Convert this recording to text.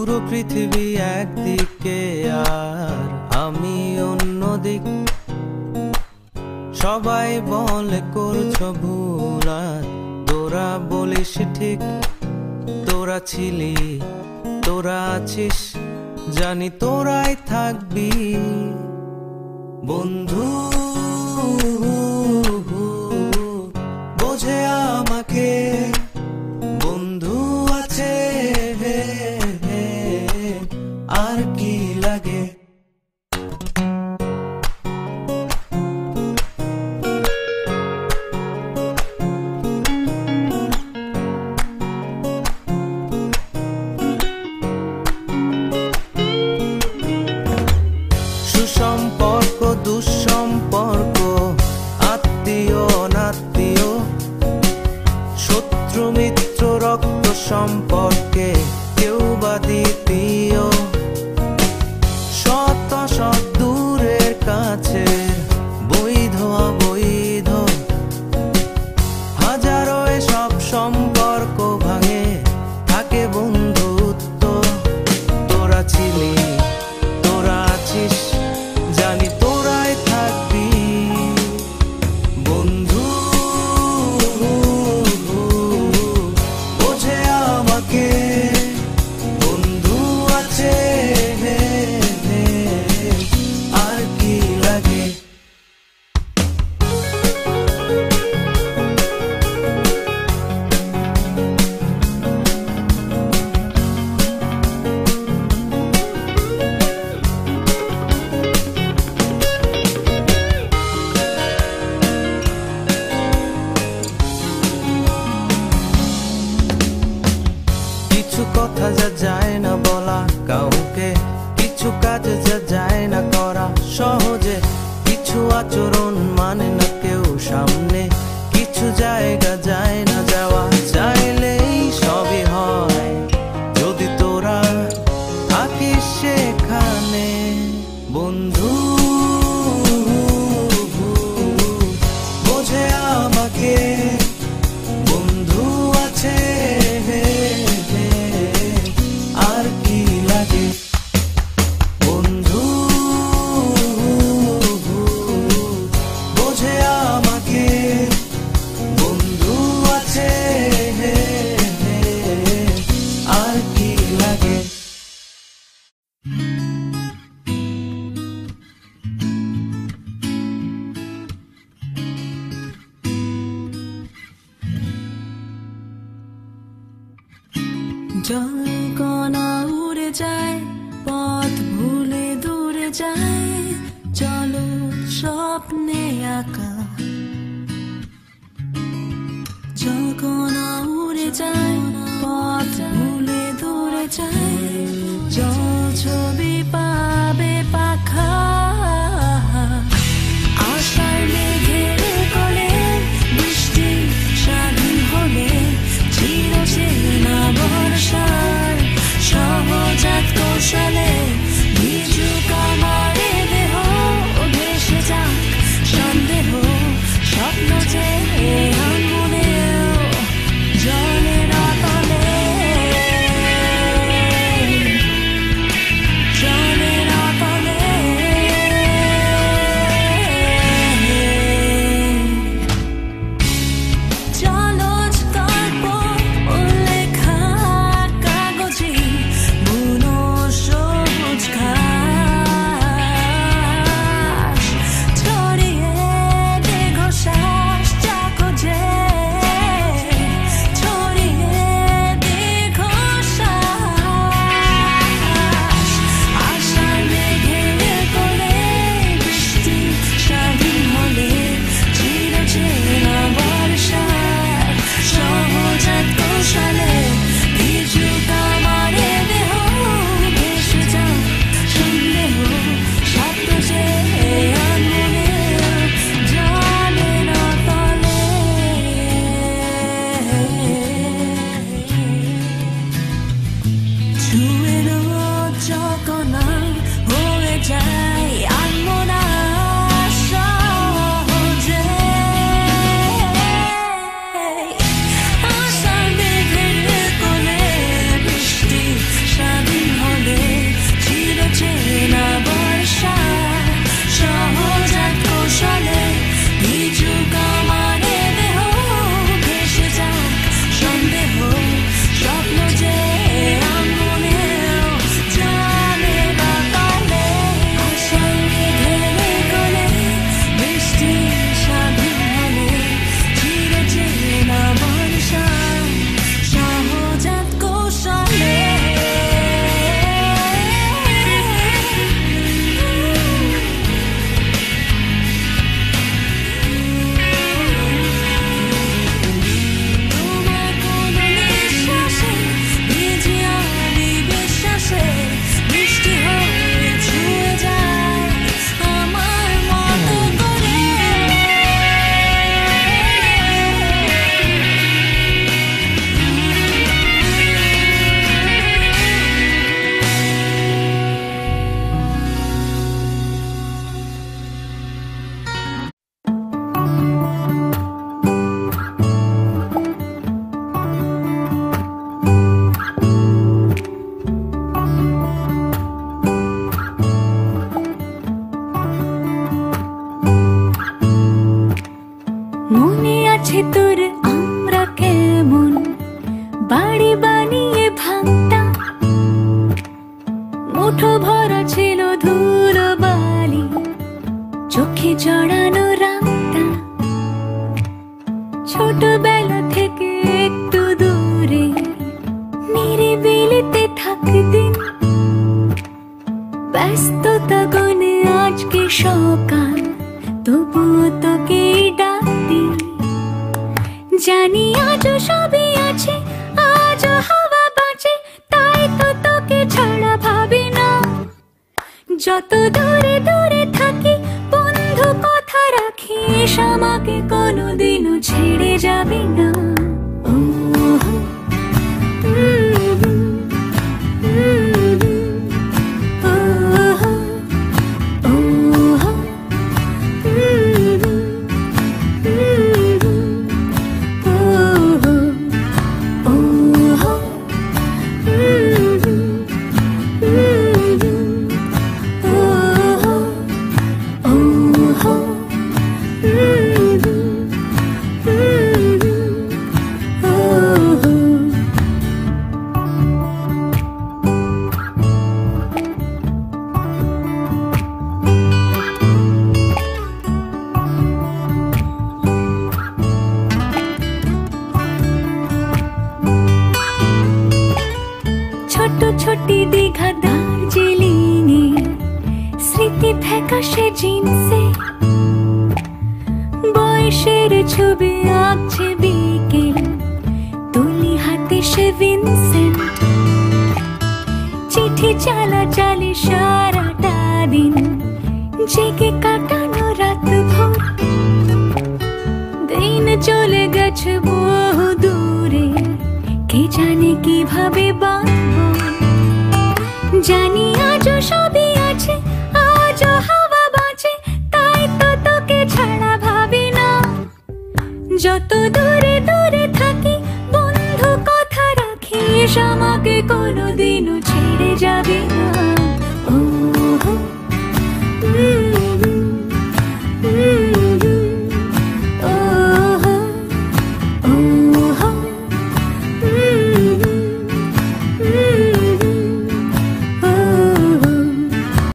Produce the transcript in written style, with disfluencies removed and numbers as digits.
পুরো পৃথিবী একদিকে আর আমি অন্যদিক। সবাই বলে করছো ভুল আর তোরা বলিস ঠিক। তোরা ছিলি, তোরা আছিস, জানি তোরাই থাকবি বন্ধু। বোঝে আমাকে বন্ধু আছে, আর কি লাগে। সুসম্পর্ক দুঃসম্পর্ক, আত্মীয় অনাত্মীয়, শত্রু মিত্র রক্ত সম্পর্কে কেউ বা দ্বিতীয়। শত শত দূরের কাছে, বৈধ অবৈধ, হাজারো এসব সম্পর্ক ভাঙে, থাকে বন্ধুত্ব। তোরা ছিলি, তোরা আছিস, জানি তোরাই থাকবি বন্ধু। বোঝে আমাকে বন্ধু আছে, আর কি লাগে। কিছু কথা যা যায় না বলা কাউকে, কিছু কাজ যা যায় না করা সহজে, কিছু আচরণ মানে না কেউ সামনে, কিছু জায়গা যায় না যাওয়া, চাইলেই সবই হয় যদি তোরা থাকিস সেখানে বন্ধু। বোঝে আমাকে বন্ধু আছে, আর কি লাগে বন্ধু। বোঝে আমাকে বন্ধু আছে, আর কি লাগে। জলকণা উড়ে যায়, পথ ভুলে দূরে যায়, চলো স্বপ্নে আঁকা। জলকণা উড়ে যায়, পথ ভুলে দূরে যায়, জল ছবি পাবে পাখা। আশার মেঘের কোলে বৃষ্টি স্বাধীন হলে, চিরচেনা বর্ষার সহজাত কৌশলে, ভিজুক আমারে দেহ, ভেসে যাক সন্দেহ, স্বপ্ন যে আঙুলেও জলের তলে। ভেতর আমরা কেমন বাড়ি বানিয়ে ভাঙতাম, মুঠো ভরা ছিল ধুলো বালি, চোখে জড়ানো রাখতা। ছোটবেলা থেকে একটু দূরে নিরিবিলিতে থাকতেন, ব্যস্ততা গনে আজকে সকাল, তবুও তোকে ডাকতি। জানি আজও সবই আছে, আজও হাওয়া বাঁচে, তাই তো তোকে ছাড়া ভাবি না। যত দূরে দূরে থাকি বন্ধু কথা রাখিস, আমাকে কোনোদিনও ছেড়ে যাবি না। ছোট ছোটি দীঘা দার্জিলিংয়ে স্মৃতি ফ্যাকাশে জিন্সে, বয়সের ছবি আঁকছে বিকেল, তুলি হাতে সে ভিনসেন্ট। চিঠি চালাচালি সারাটা দিন, জেগে কাটানো রাত ভোর। দিন চলে গেছে বহু দূরে, কে জানে কিভাবে বাঁচবো। জানি আজও সবই আছে, আজও হাওয়া বাঁচে, তাই তো তোকে ছাড়া ভাবি না। যত দূরে দূরে থাকি বন্ধু কথা রাখিস, আমাকে কোনোদিনও ছেড়ে যাবি